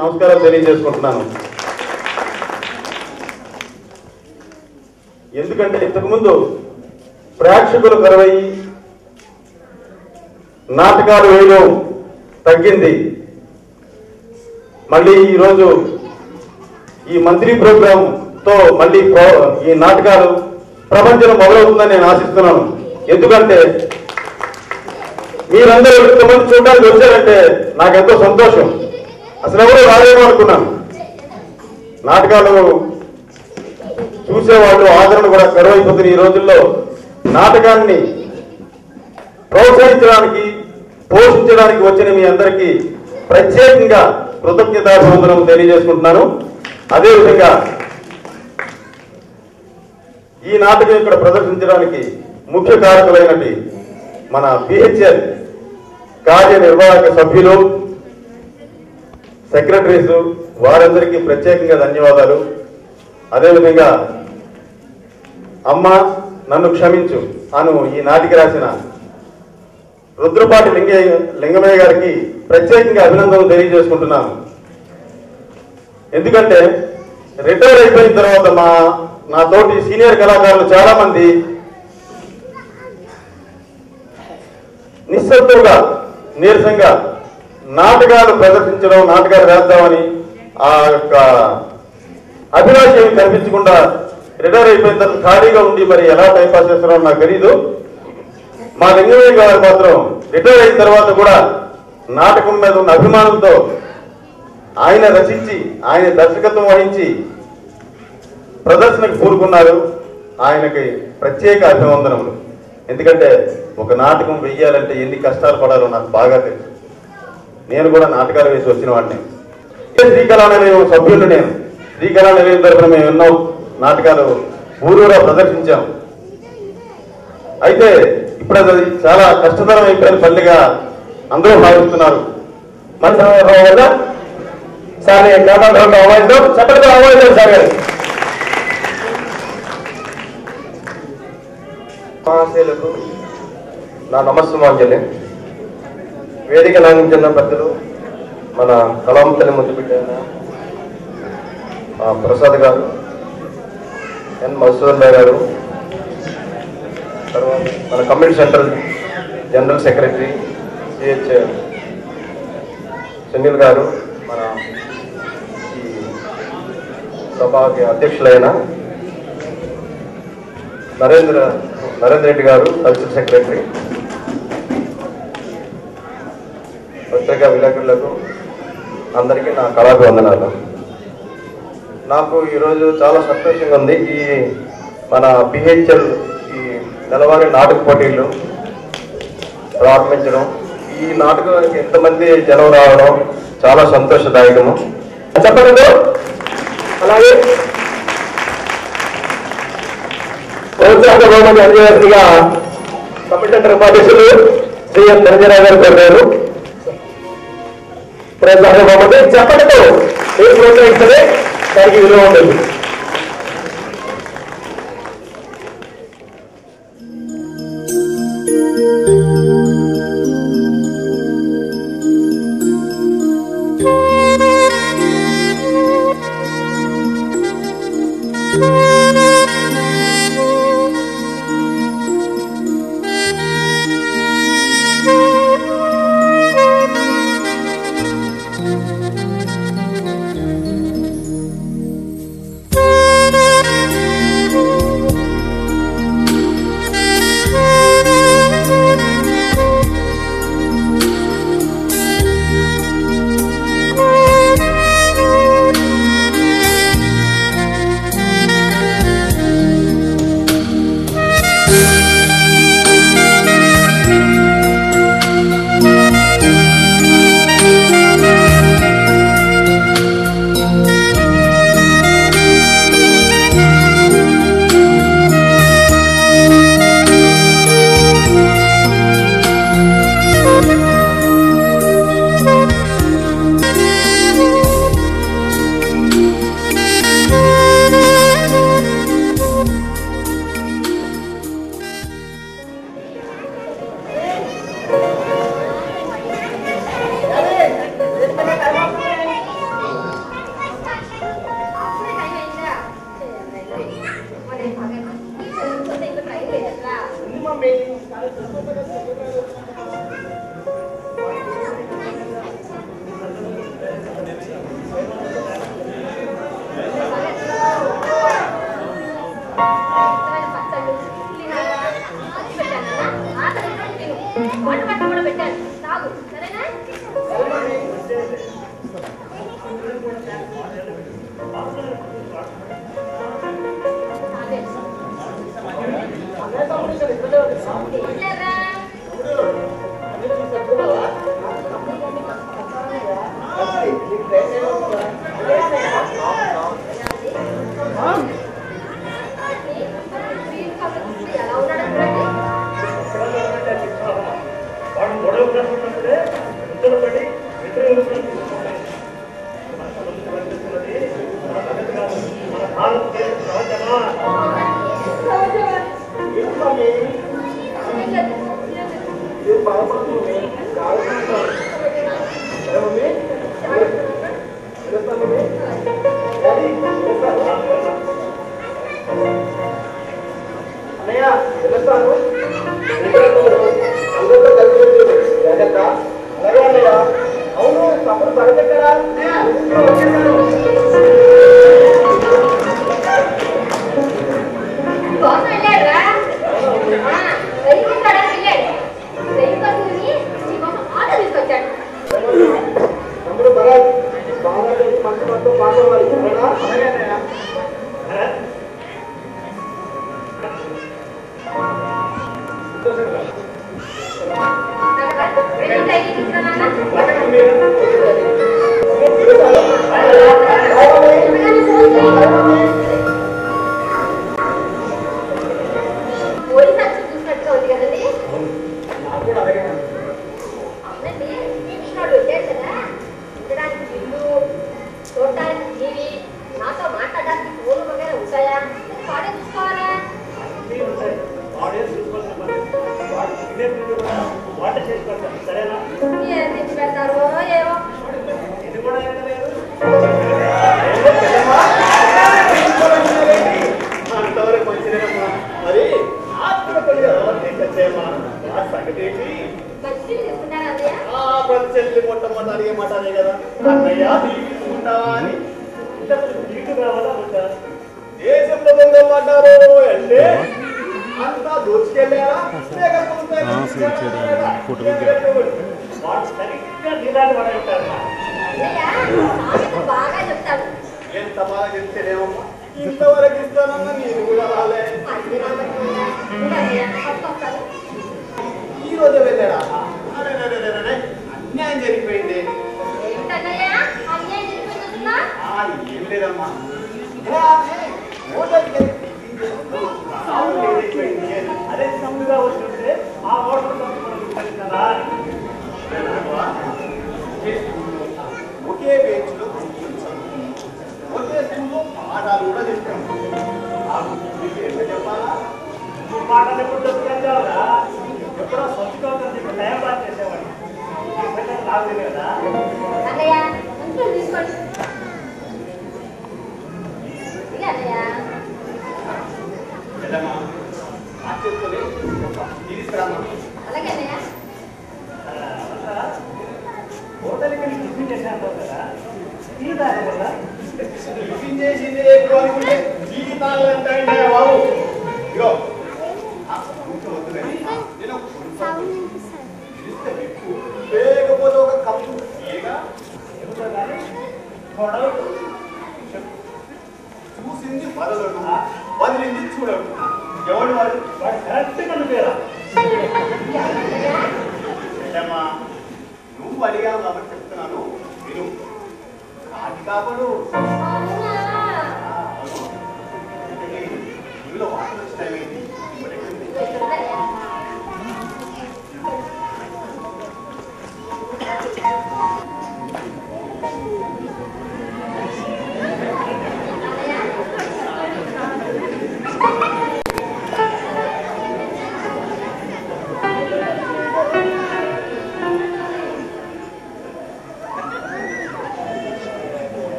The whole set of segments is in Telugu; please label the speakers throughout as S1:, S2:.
S1: నమస్కారాలు తెలియజేసుకుంటున్నాను. ఎందుకంటే ఇంతకుముందు ప్రేక్షకులు కరువయ్యి నాటకాలు వేయడం తగ్గింది. మళ్ళీ ఈరోజు ఈ మంత్లీ ప్రోగ్రాంతో మళ్ళీ ఈ నాటకాలు ప్రపంచంలో మొదలవుతుందని నేను ఆశిస్తున్నాను. ఎందుకంటే మీరందరూ ఇంతమంది చూడడానికి వచ్చారంటే నాకెంతో సంతోషం. అసలు ఎవరు రాలేమో అనుకున్నాను. నాటకాలు చూసేవాళ్ళు ఆదరణ కూడా కరువైపోతున్న ఈ రోజుల్లో నాటకాన్ని ప్రోత్సహించడానికి పోషించడానికి వచ్చిన మీ అందరికీ ప్రత్యేకంగా కృతజ్ఞతాభివందనం తెలియజేసుకుంటున్నాను. అదేవిధంగా ఈ నాటకం ఇక్కడ ప్రదర్శించడానికి ముఖ్య కారకులైనటి మన బిహెచ్ఎల్ కార్యనిర్వాహక సభ్యులు, సెక్రటరీస్, వారందరికీ ప్రత్యేకంగా ధన్యవాదాలు. అదేవిధంగా అమ్మ నన్ను క్షమించు అను ఈ నాటిక రాసిన రుద్రపాటి లింగమయ్య గారికి ప్రత్యేకంగా అభినందనలు తెలియజేసుకుంటున్నాను. ఎందుకంటే రిటైర్ అయిపోయిన తర్వాత నా తోటి సీనియర్ కళాకారులు చాలా మంది నిశ్శబ్దంగా నీరసంగా నాటకాలు ప్రదర్శించడం, నాటకాలు వేద్దామని ఆ యొక్క అభిలాష ఏమి కనిపించకుండా రిటైర్ అయిపోయిన తర్వాత ఖాళీగా ఉండి మరి ఎలా టైంపాస్ చేస్తున్నారో నాకు తెలీదు. మా లింగమయ్య గారు మాత్రం రిటైర్ అయిన తర్వాత కూడా నాటకం మీద ఉన్న అభిమానంతో ఆయన రచించి ఆయన దర్శకత్వం వహించి ప్రదర్శనకు కూరుకున్నారు. ఆయనకి ప్రత్యేక అభివందనములు. ఎందుకంటే ఒక నాటకం వెయ్యాలంటే ఎన్ని కష్టాలు పడాలో నాకు బాగా తెలుసు. నేను కూడా నాటకాలు వేసి వచ్చిన వాడిని. శ్రీకళా నిలయం సభ్యులు నేను. శ్రీకళా నిలయం తరఫున మేము ఎన్నో నాటకాలు ఊరూరా ప్రదర్శించాం. అయితే ఇప్పుడు అది చాలా కష్టతరం అయిపోయిన పల్లిగా అందరూ భావిస్తున్నారు. మన సార్ అవాయిద్దాం, చెప్పండి అవాయిద్దాం సార్ గారు. మహాశైలకు నా నమస్సుమాంజలి. వేదిక నాంచిన పెద్దలు, మన కళాంతని ముందు పెట్టిన ప్రసాద్ గారు, ఎన్ మధుసూదన్ గారు, తర్వాత మన community central general secretary CH Sunil గారు, మన ఈ సభకి అధ్యక్షులైన నరేంద్ర రెడ్డి గారు, కల్చరల్ సెక్రటరీ, పత్రికా విలేకరులకు అందరికీ నా కళాభివందనాలు. నాకు ఈరోజు చాలా సంతోషంగా ఉంది. ఈ మన బిహెచ్ఎల్ ఈ నెలవారీ నాటక పోటీలు ప్రారంభించడం, ఈ నాటకానికి ఎంతమంది జనం రావడం చాలా సంతోషదాయకము. చెప్పండి. అలాగే ప్రోత్సాహక బహుమతి అందజేసిగా కమిషన్ ఉపాధ్యక్షులు శ్రీఎం ధనంజయరావు గారు కోరారు. ప్రోత్సాహక బహుమతి చెప్పడంతో మీరు ప్రోత్సహిస్తే దానికి విలువ ఉండదు.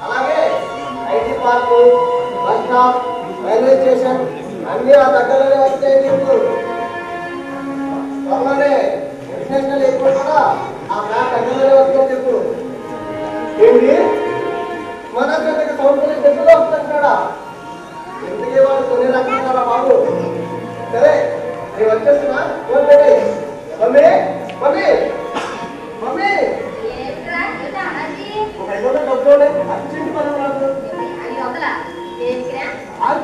S2: అలాగే IT park, bus stop, railway station అన్ని ఆ దగ్గరలోనే వచ్చాయి. నీకు త్వరలోనే ఇంటర్నేషనల్ ఎయిర్పోర్ట్ కూడా ఆ మ్యాప్ దగ్గరలోనే వస్తుంది. నీకు ఏంటి మన దగ్గర సౌండ్ దగ్గరలో వస్తున్నాడా? ఎందుకే వాళ్ళు కొన్ని రకాల బాబు. సరే నేను వచ్చేస్తున్నా. మమ్మీ మమ్మీ మమ్మీ డబ్బులు అర్జెంట్ పని నాకు.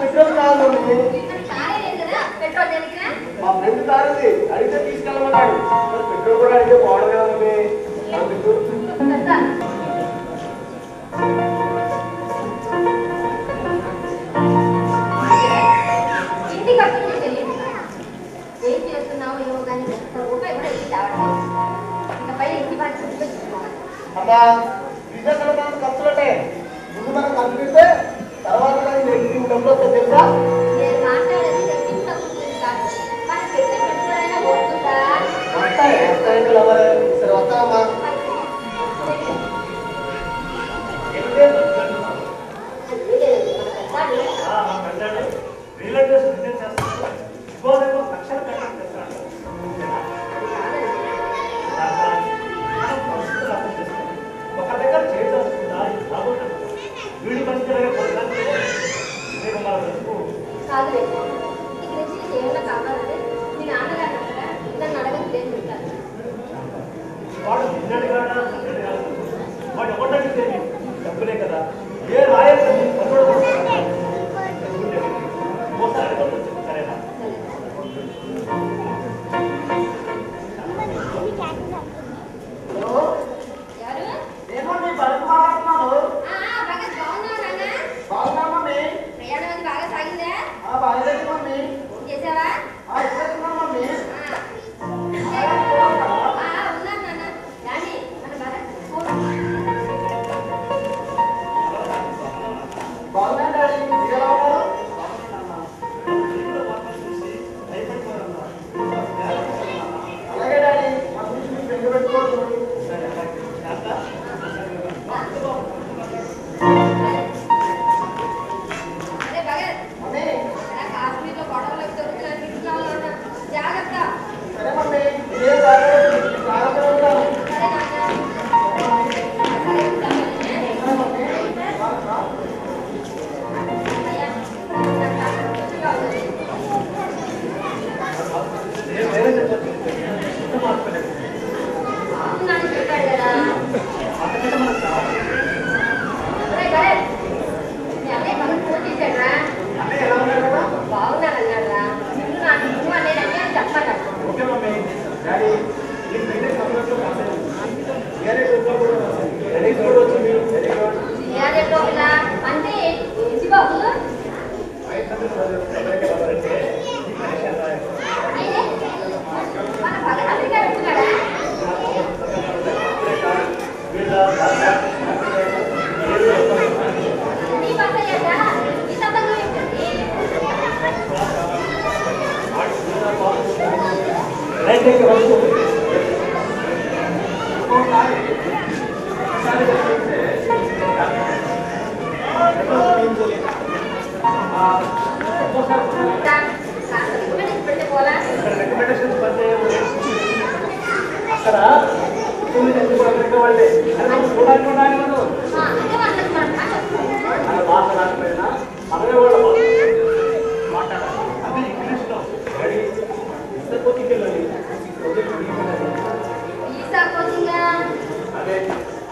S2: పెట్రోల్ కాదు మమ్మీ. మా ఫ్రెండ్ తారింది అడిగితే తీసుకెళ్ళమన్నాడు. పెట్రోల్ కూడా అడిగితే పోవడం కదా మమ్మీ.
S3: ఏం చేస్తున్నావు ఏమో కానీ రూపాయి కూడా ఎక్కి తేవట్లేదు. ఇంకా పైన ఇంటి పని చూపించుకోవాలి.
S2: అమ్మా బిజినెస్ ఖర్చులంటే ముందు మనం ఖర్చు పెడితే తర్వాత డబ్బులు వస్తాయి తెలుసా?
S3: నేను మాట్లాడేది లెక్కింపు తగ్గుతుంది కాదు. కానీ పెట్టే పెట్టుబడైనా పోతుందా?
S2: వస్తాయి సరే వస్తామమ్మా.
S4: ఒక దగ్గర చేయాల్సిందా వీడి మంచి
S3: కాదు ఇక నుంచి నీకు ఏమైనా కావాలంటే మీ నాన్నగారు అక్కడ నన్ను అడగదు లేదు ఉంటాను.
S4: వాడు నిన్నటి కాడా వాడు ఎవరికి డబ్బులే కదా ఏ రాయలు సరేనా?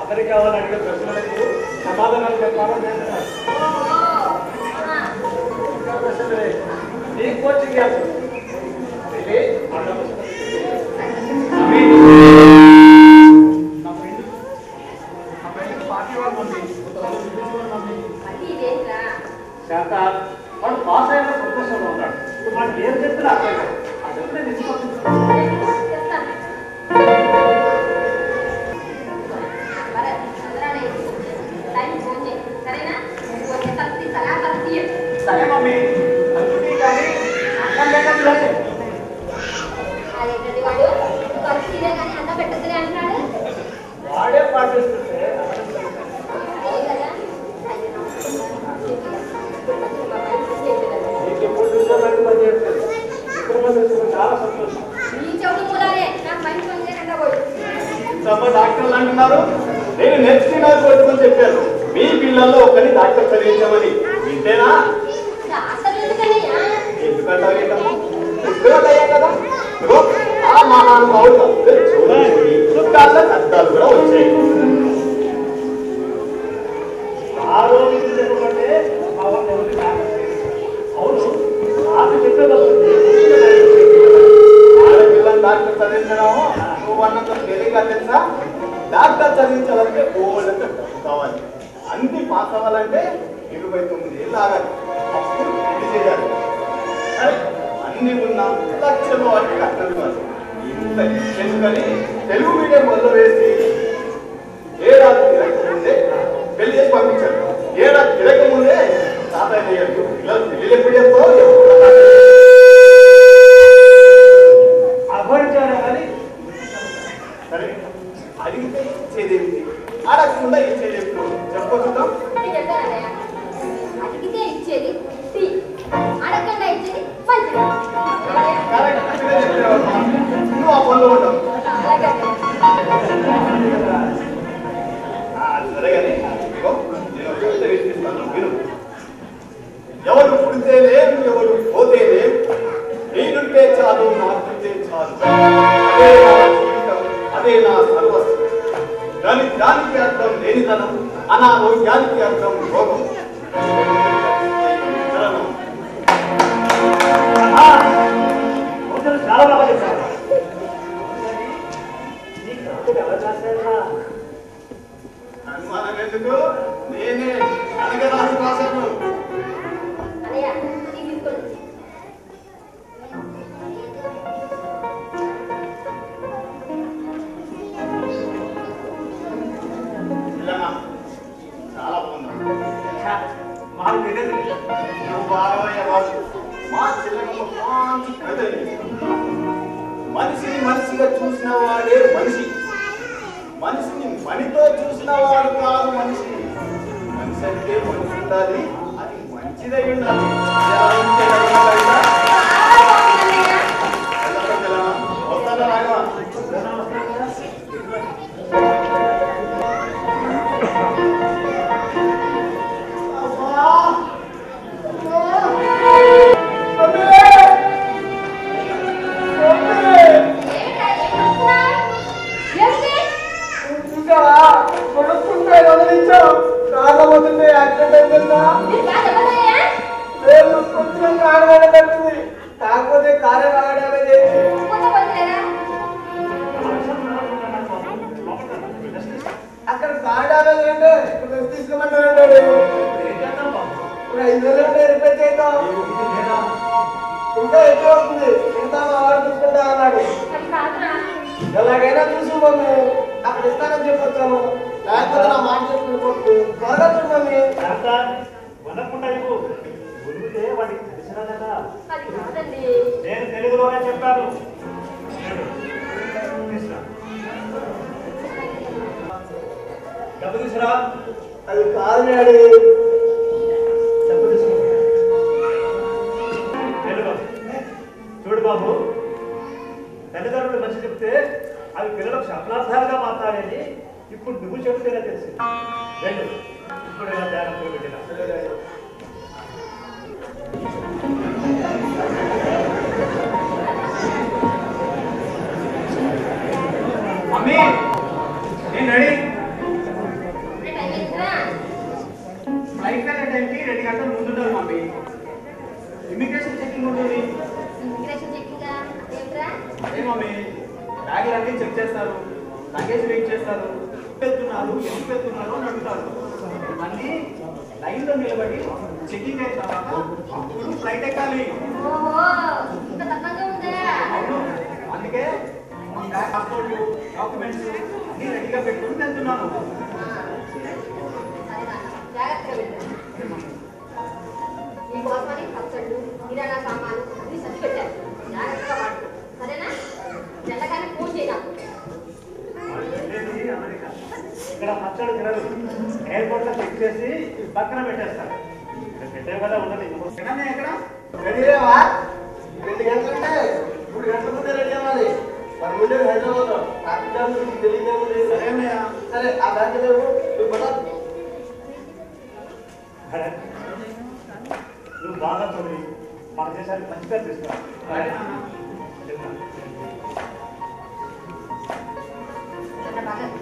S4: అమెరికా వాళ్ళు అడిగే ప్రశ్నలకు సమాధానాలు చెప్పాలని నీకు కోచింగ్ పార్టీ వాళ్ళు శాంత వాడు పాస్ అయిన సంతోషంలో ఉన్నాడు. వాడు ఏం చెప్తున్నా అర్థం కాదు. ఆ చెప్తే నిజం సరే మమ్మీ అందుకే కానీ అన్నం పెట్టట్లేదు. వాడే పాటిస్తుంటే
S1: ఏంటమ్మా డాక్టర్లు అంటున్నారు? నేను నెత్తినారు కొట్టుకొని చెప్పాను మీ పిల్లల్లో ఒకరిని డాక్టర్ చదివించామని. వింటేనా? ఎందుకంటారు కదా మా నాన్న చూడండి చుట్టాల కష్టాలు కూడా వచ్చాయి. ఆడపిల్లని డాక్టర్ చదివించడము నువ్వు అన్నంత తెలియగా తెలుసా? డాక్టర్ చదివించాలంటే ఓళ్ళంటే కావాలి. అన్ని పాస్ అవ్వాలంటే 29 ఏళ్ళు ఆగాలి. అప్పుడు పెళ్లి చేయాలి. సరే అన్ని ఉన్నా లక్షలు వాటికి కష్టం. ఇంత ఎందుకని తెలుగు మీడియం మొదలు వేసి ఏడాది తిరగకముందే పెళ్లి చేసి పంపించారు. ఏడాది తిరగకముందే తాతయ్య చేయొచ్చు. పిల్లలు పెళ్లి ఎప్పుడు చేస్తావు? సరే అడిగితే ఇచ్చేదేమిటి, అడగకుండా ఇచ్చేదేమిటి చెప్పొచ్చుతాం.
S3: అడిగితే ఇచ్చేది అడగకుండా ఇచ్చేది
S1: నువ్వు ఆ పనులు ఉంటావు. సరే కానీ నేను చెప్తే వినిపిస్తాను విను. ఎవరు పుడితేనేం ఎవరు పోతేనేం నేనుంటే చాలు నాకుంటే చాలు. అదే నా జీవితం, అదే నా సర్వస్వం. దానికి అర్థం లేనితనం, అనారోగ్యానికి అర్థం రోగం.
S4: చాలా బాగా చెప్పారు.
S1: అనుమానం ఎందుకు? నేనే అనగా రాసి రాశాను. చాలా బాగుంది. నువ్వు బాగా మా చిల్లమ్మ మంచి కథ. మనిషిని మనిషిగా చూసిన వాడే మనిషి. మనిషిని మనితో చూసిన వాడు కాదు మనిషి. మనిషి అంటే మనిషి ఉండాలి, అది మంచిదై ఉండాలి. వస్తాడా రాయవా?
S2: కాకపోతే కారే రావడమే అక్కడ కాడాలి అంటే తీసుకోమంటాడు. ఇప్పుడు 5,000 రిపేర్ చేద్దాం, ఇంకా ఎక్కువ అవుతుంది, ఇంకా మా వాడు చూసుకుంటా అన్నాడు. ఎలాగైనా చూసి మమ్మీ అక్కడ ఇస్తానని చెప్పొచ్చాము. లేకపోతే నా మాట చెప్పి త్వరగా చూడు మమ్మీ.
S4: వాడికి తెలిసినా కదా, నేను తెలుగులోనే చెప్పాను. డబ్బు తీసురా.
S2: అది కాదు డాడీ.
S4: డబ్బు తీసుకో. చూడు బాబు, తల్లిదండ్రులు మంచి చెప్తే అవి పిల్లలకు శబ్దార్థాలుగా మాట్లాడేది ఇప్పుడు నువ్వు చెబితేనే తెలిసింది. వెళ్ళు, ఇప్పుడు ఇలా ధ్యానం పెట్టినా.
S1: మమ్మీ నేను రెడీ. ఫ్లైట్ వెళ్ళే టైంకి 2 గంటల ముందుంటారు మమ్మీ. ఇమిగ్రేషన్ చెకింగ్ ఉంటుంది. అదే మమ్మీ, బ్యాగులు అన్నీ చెక్ చేస్తారు, లగేజ్ వెయిట్ చేస్తారు. వెళ్తున్నారు, ఎందుకు వెళ్తున్నారు అని అడుగుతారు. మళ్ళీ లైన్లో నిలబడి చెకింగ్ అయిన తర్వాత అప్పుడు ఫ్లైట్ ఎక్కాలి. అందుకే పాస్పోర్ట్, డాక్యుమెంట్స్ అన్ని రెడీగా పెట్టుకుని వెళ్తున్నాను.
S3: మీకోసమని పచ్చళ్ళు, కిరాణా సామాను అన్ని సర్ది పెట్టారు. జాగ్రత్తగా వాడు, సరేనా? వెళ్ళగానే ఫోన్ చేయడానికి.
S4: ఇక్కడ పచ్చడి తినరు, ఎయిర్పోర్ట్ లో చెక్ చేసి పక్కన పెట్టేస్తారు. పెట్టే వల్ల ఉండదు.
S2: ఎక్కడ రెడీ రేవా? 2 గంటలంటే 3 గంటల ముందే రెడీ అవ్వాలి. మరి ఉండేది హైదరాబాద్లో ట్రాఫిక్ జామ్ గురించి తెలియదేమో లేదు.
S1: సరే అన్నయ్య.
S2: సరే ఆ బ్యాంక్ లేవు నువ్వు పద.
S4: నువ్వు బాగా చదివి మన దేశానికి మంచి పేరు తీసుకున్నావు.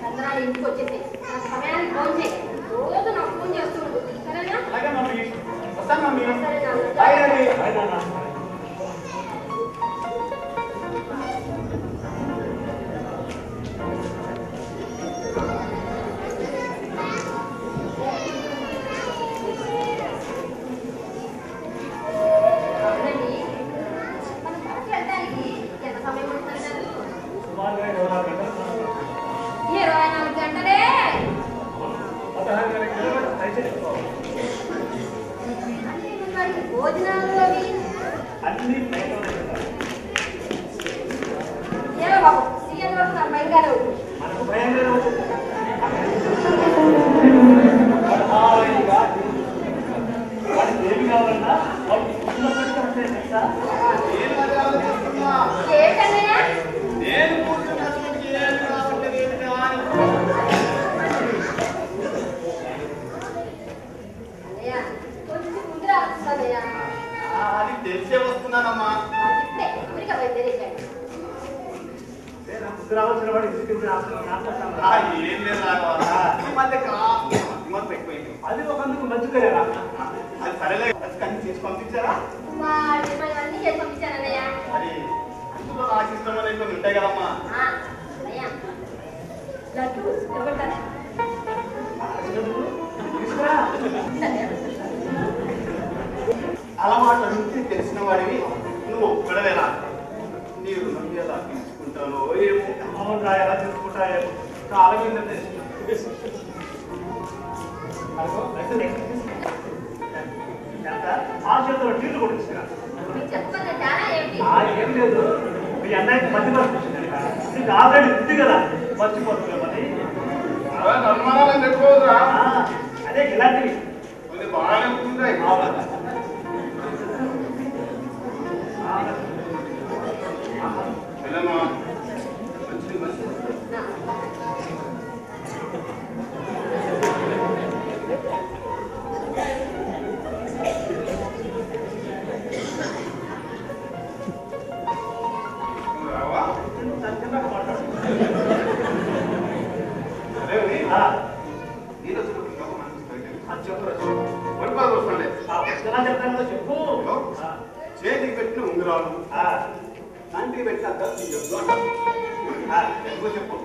S3: చంద్రాలు ఇంటికి వచ్చేసి నాకు సమయానికి ఫోన్ చేయి. రోజు నాకు ఫోన్ చేస్తుండు. సరేనా?
S1: అలాగే మమ్మీ. వస్తాను మమ్మీ.
S3: సరే నాన్న.
S1: Bye daddy.
S4: బాయ్ నాన్న.
S3: అవునండి. మనం బయటకు వెళ్ళడానికి ఎంత సమయం పడుతుందంటారు?
S4: సుమారుగా 24 గంటలు.
S3: 24 గంటలే.
S4: 16 కిలోమీటర్లు అయితే ఎక్కువ.
S3: అంటే మరి భోజనాలు అవి
S4: అన్ని ఫ్లైట్లోనే పెట్టాలి.
S3: ఏమో బాబు సీఎం వరకు నాకు భయంగానే ఉంది.
S4: మనకు భయంగానే ఉంటుంది. వాడికి ఏమి కావాలన్నా వాడికి పుట్టినప్పటికీ ఉంటాయి తెలుసా?
S1: నేను అది ఆలోచిస్తున్నా.
S3: ఏంటన్నయ్య?
S1: నేను కూర్చున్నటువంటి ఏం రావట్లేదు ఏంటి అని.
S3: అన్నయ్య కొంచెం ముందు రావచ్చున్నయ్య.
S1: అది తెలిసే వస్తున్నానమ్మా.
S3: చెప్తే అమెరికా బయలుదేరేశాడు.
S4: నేను ముందు రావాల్సిన వాడు ఇంటికి నాటుకుంటాను.
S1: ఏం లేదు రాఘవ. ఈ మధ్య కాస్త మతిమరుపు ఎక్కువైంది.
S4: అది ఒకందుకు మంచుకోలేరా?
S1: అది సరేలే. కానీ చేసి పంపించారా?
S3: మా అన్నీ చేసి పంపించానన్నయ్య.
S1: మరి అందులో నాకు ఇష్టమైన కొన్ని ఉంటాయి కదమ్మా.
S3: అన్నయ్య లడ్డు ఎవరు?
S4: తీసుకురా.
S1: అలవాటు నుంచి తెలిసిన వాడివి నువ్వు ఒక్కడవేనా? నీ రుణం ఎలా తీసుకుంటానో ఏమో.
S4: అవునరా, ఎలా తీసుకుంటాయో కాలం ఏంటంటే ఆ చేతిలో నీళ్లు కూడా తీసుకురా.
S3: మీకు చెప్పండి చాలా ఏంటి?
S4: ఏం లేదు, మీ అన్నయ్యకి మధ్య మర్చిపోతుంది. నీకు ఆల్రెడీ ఉంది కదా, మర్చిపోతుంది మరి.
S1: అనుమానాలను తెచ్చుకోవద్దురా.
S4: అదే ఇలాంటివి
S1: కొన్ని బాగానే ఉంటుంటాయి. వెళ్ళమ్మా. మంచిది మంచిది. నువ్వు రావా? అదే ఉంది. నీలో చూపుతుందా? మంచి చెప్తారా? వడిపాలు వస్తుండే.
S4: చెప్తాను చెప్పు.
S1: చేతికి పెట్టిన ఉంగరాలు, కంటికి పెట్టిన చెప్తూ ఎందుకో చెప్పు.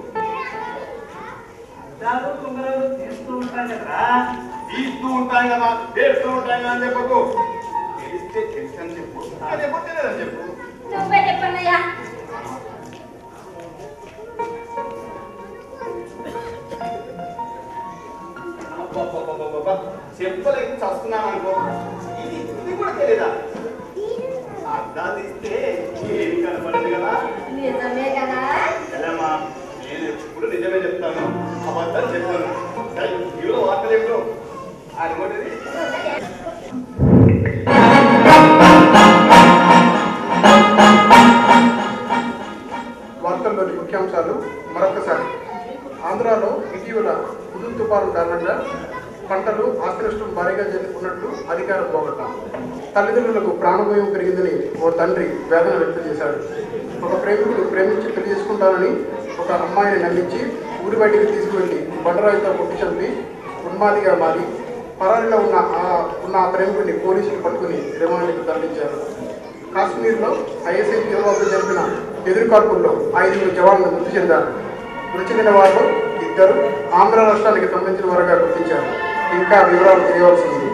S4: అద్దాలు కుంగరాలు తీస్తూ ఉంటాను కదరా.
S1: తీస్తూ ఉంటాయి కదా, చేస్తూ ఉంటాయి కదా అని చెప్పకు. తెలిస్తే తెలుసు అని చెప్పు, లేకపోతే లేదని చెప్పు.
S3: నువ్వే చెప్పన్నయ్యా.
S1: చెప్పలేక చస్తున్నాను అనుకో. ఇది కూడా తెలియదా? అద్దాలు తీస్తే ఏమి కనపడదు కదా.
S3: నిజమే కదా?
S1: వెళ్ళమ్మా, నేను ఎప్పుడు నిజమే చెప్తాను, అబద్ధాలు చెప్తాను. ఇవ్వలో వార్తలు ఎప్పుడు అనుకోండి.
S5: వార్తల్లోని ముఖ్యాంశాలు మరొకసారి. ఆంధ్రాలో ఇటీవల హుదూద్ తుఫాను కారణంగా పంటలు ఆస్తి నష్టం భారీగా జరుగుతున్నట్లు అధికారులు పోగొట్టాం. తల్లిదండ్రులకు ప్రాణభయం పెరిగిందని ఓ తండ్రి వేదన వ్యక్తం చేశాడు. ఒక ప్రేమికుడు ప్రేమించి పెళ్లి చేసుకుంటానని ఒక అమ్మాయిని నమ్మించి ఊరి బయటికి తీసుకువెళ్లి బండరాయితో కొట్టి చంపి ఉన్మాదిగా మారి పరారీలో ఉన్న ఆ ప్రేమికుడిని పోలీసులు పట్టుకుని రిమాండ్కి తరలించారు. కాశ్మీర్లో ఐఎస్ఐ తీవ్రవాదులు జరిపిన ఎదురుకాల్పుల్లో 5 జవాన్లు మృతి చెందారు. మృతి చెందిన వారిలో 2 ఆంధ్ర రాష్ట్రానికి సంబంధించిన వారుగా గుర్తించారు. ఇంకా వివరాలు తెలియవలసి ఉంది.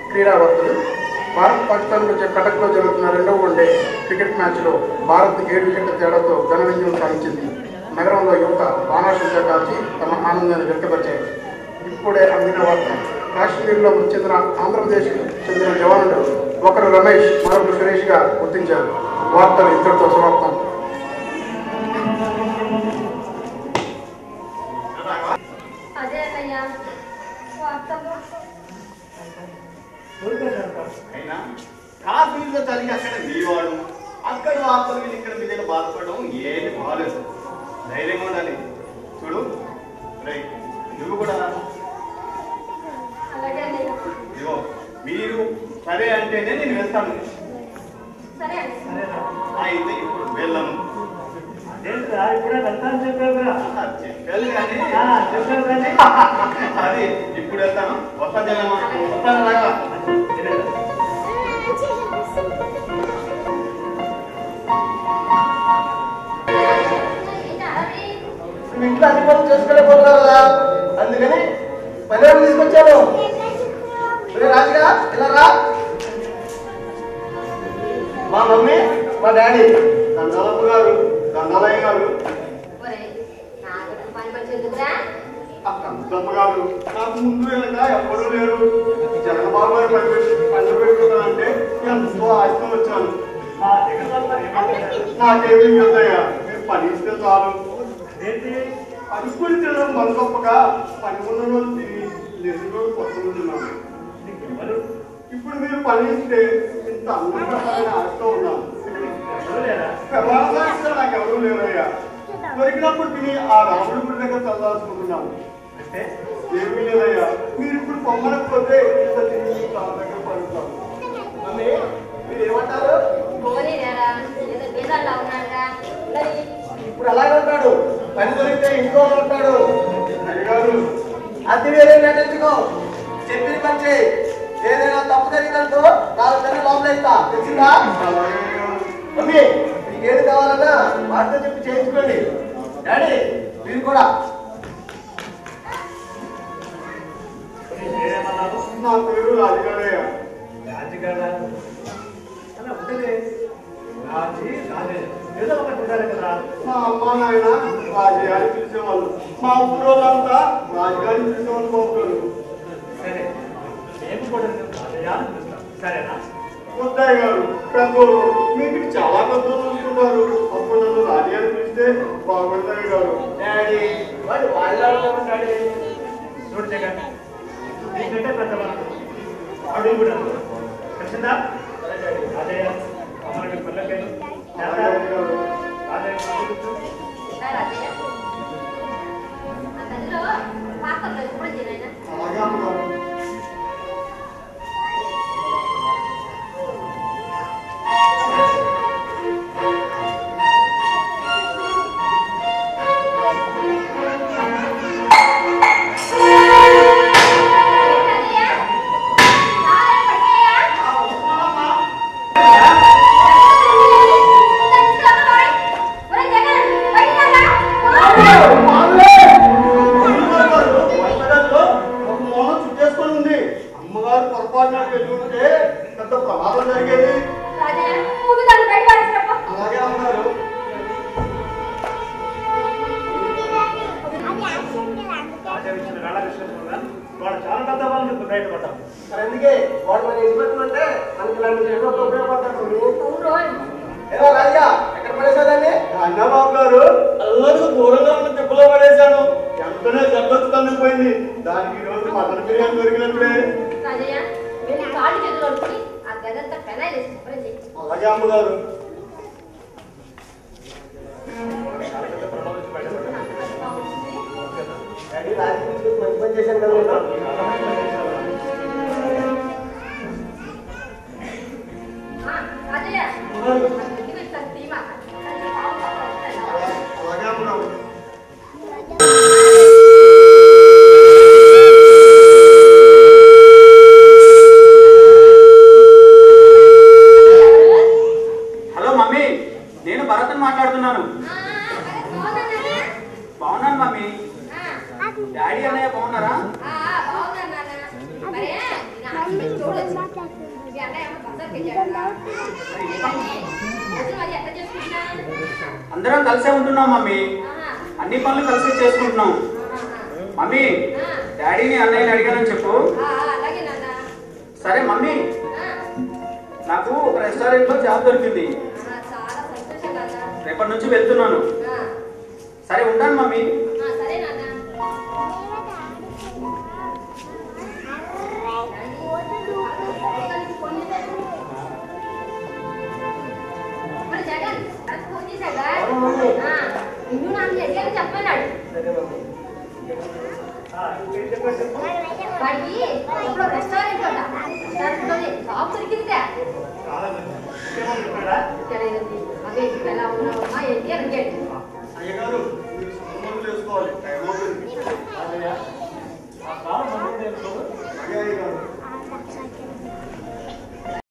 S5: క్రీడా వార్తలు. భారత్ పాకిస్తాన్ మధ్య కటక్లో జరుగుతున్న 2వ వన్డే క్రికెట్ మ్యాచ్లో భారత్ 7 వికెట్ల తేడాతో ఘన విజయం సాధించింది. నగరంలో యువత బాణాసంచా కాల్చి తమ ఆనందాన్ని వ్యక్తపరిచారు. ఇప్పుడే అందిన వార్త. కాశ్మీర్లో మృతి చెందిన ఆంధ్రప్రదేశ్కు చెందిన జవానులు ఒకరు రమేష్, మరొకరు సురేష్గా గుర్తించారు. వార్తలు ఇంతటితో సమాప్తం.
S3: అదే అన్నయ్య వార్తలు.
S1: అయినా కాశ్మీర్లో జరిగి అక్కడ మీవాడు అక్కడ వార్తలు వీళ్ళు ఇక్కడ మీద బాధపడడం ఏది బాగాలేదు. ధైర్యంగా ఉండాలి. చూడు రైట్, నువ్వు కూడా
S3: అలాగే అండి.
S1: ఇదిగో మీరు సరే అంటేనే నేను వెళ్తాను.
S3: సరే అండి.
S1: అయితే ఇప్పుడు వెళ్ళను.
S4: అదేంట్రా ఇప్పుడే వెళ్తాను చెప్పావుగా.
S1: చెప్పాను కానీ
S4: చెప్పావు కానీ
S1: అది ఇప్పుడు వెళ్తాను. వస్తాను వస్తాను లాగా.
S2: ఇంట్లో అన్ని పనులు చేసుకోలేకపోతున్నారు కదా, అందుకని పని తీసుకొచ్చాను. రాజుగా ఇలా రా. మా మమ్మీ మా డాడీ
S1: దండాలమ్మ గారు, దండాలయ్య గారు,
S3: ఒరేయ్, నాకు పని మనిషి ఎందుకురా?
S1: అక్కమ్మ గారు, నాకు ముందు వెనక ఎవ్వరూ లేరు. జగన్బాబు గారు పండు పెట్టుకుంటానంటే ఎంతో ఆశతో వచ్చాను.
S4: మా దగ్గర వాళ్ళు ఏమంటారు?
S1: నాకేమీ కదయ్యా, మీరు పని ఇస్తే చాలు.
S4: ఏంటి
S1: అనుకుని తినడం మన గొప్పగా పని ఉన్న రోజు తిని లేని రోజు పట్టుకుంటున్నాను.
S4: నీకు ఎవరు
S1: ఇప్పుడు మీరు పని ఇస్తే ఇంత అందంగా ఆశతో ఉన్నాను.
S4: ఎవరు లేరా?
S1: ప్రమాదంగా నాకు ఎవరూ లేరయ్యా. దొరికినప్పుడు తిని ఆ రాముడి గుడి దగ్గర చదవాల్సుకుంటున్నాను.
S4: అంటే
S1: ఏమీ లేదయ్యా, మీరు ఇప్పుడు పొమ్మనకపోతే ఇంత తిని రాము దగ్గర పడుతాను.
S2: మమ్మీ మీరు ఏమంటారు?
S3: పోనీ లేరా, ఏదో బీదాల్లో ఉన్నాడురా. మరి
S2: ఇప్పుడు అలాగే ఉంటాడు. పని దొరికితే ఇంట్లో ఉంటాడు.
S1: అయ్యగారు,
S2: అతి వేరే నటించుకో. చెప్పిన పని చేయి. ఏదైనా తప్పు జరిగిందంటూ 4 నెలలు లోపల ఇస్తా, తెలిసిందా?
S1: అలాగే అయ్యగారు.
S2: మమ్మీ మీకు ఏది కావాలన్నా వాటితో చెప్పి చేయించుకోండి. డాడీ మీరు కూడా.
S4: నీ పేరేమన్నావు?
S1: నా పేరు రాజుగారయ్యా.
S4: రాజుగారా? అలా ఉంటుంది. రాజీ రాజే ఏదో ఒకటి ఉండాలి కదా.
S1: మా అమ్మ నాయన రాజుగారి పిలిచేవాళ్ళు. మా ఊరోళ్ళంతా రాజుగారిని పిలిచేవాళ్ళు బాబుగారు.
S4: సరే మేము కూడా రాజయ్యాన్ని పిలుస్తాం. సరేనా?
S1: ముద్దయ్య గారు, పెద్దోళ్ళు మీకు చాలా పెద్దోళ్ళు చూసుకున్నారు. అప్పుడు నన్ను రాజుగారిని పిలిస్తే బాగుంటాయి గారు.
S2: డాడీ వాడు వాళ్ళ డాడీ.
S4: చూడు జగన్, నీకంటే పెద్దవాళ్ళు అడుగు కూడా తెలిసిందా? రాజయ్య అమ్మకి పిల్లకేను
S1: రాజయ్య గారు,
S4: రాజయ్య
S3: రా రాజయ్య. ఆ గదిలో పాత్రలో ఎప్పుడు చేయనైనా
S1: అలాగే అమ్మగారు. అమ్మగారు పొరపాటున వెళ్ళుంటే పెద్ద ప్రమాదం జరిగేది. అలాగే అమ్మగారు.
S4: రాజయ్య ఇచ్చిన వేళ విషయం వల్ల వాడు చాలా పెద్దవాళ్ళు బయటపడ్డాం.
S2: మరి అందుకే వాడు మన ఇంటి పెట్టుకుంటే మనకి ఇలాంటి ఎన్నో ఉపయోగపడతాడు. ఏదో రాజుగా ఎక్కడ పడేసాదండి?
S1: అన్నబాబు గారు, అల్లరికి దూరంగా ఉన్న తిప్పలో పడేశాను. ఎంతనే దెబ్బలు తన్నిపోయింది. దానికి ఈ రోజు మటన్ బిర్యానీ దొరికినట్లే.
S3: రాజయ్య వెళ్ళి కాళ్ళు చేతులు కడుక్కుని ఆ గదంతా పెనాయిల్ వేసి శుభ్రం చేయి.
S1: అలాగే అమ్మగారు.
S4: చాలా పెద్ద ప్రమాదం నుంచి బయటపడ్డాం.
S2: డాడీ రాజు తీసుకొచ్చి మంచి పని చేశాను కదా నేను.
S3: రాజయ్య
S1: అలాగే అమ్మగారు.
S6: హలో మమ్మీ, నేను భరత్ మాట్లాడుతున్నాను. బాగున్నాను మమ్మీ. డాడీ అన్నయ్య బాగున్నారా? అందరం కలిసే ఉంటున్నాం మమ్మీ. అన్ని పనులు కలిసి చేసుకుంటున్నాం. మమ్మీ, డాడీని అన్నయ్యని అడిగానని చెప్పు. సరే మమ్మీ, నాకు ఒక రెస్టారెంట్ లో జాబ్ దొరికింది. రేపటి నుంచి వెళ్తున్నాను. సరే ఉంటాను మమ్మీ.
S3: సరే నాన్న. మరి మీ ఎదురు చెప్పన్నాడు వాడికి ఇప్పుడు రెస్టారెంట్ షాప్ దొరికిందిగా అదే ఎలా ఉన్నావమ్మా ఏంటి అని అడిగాడు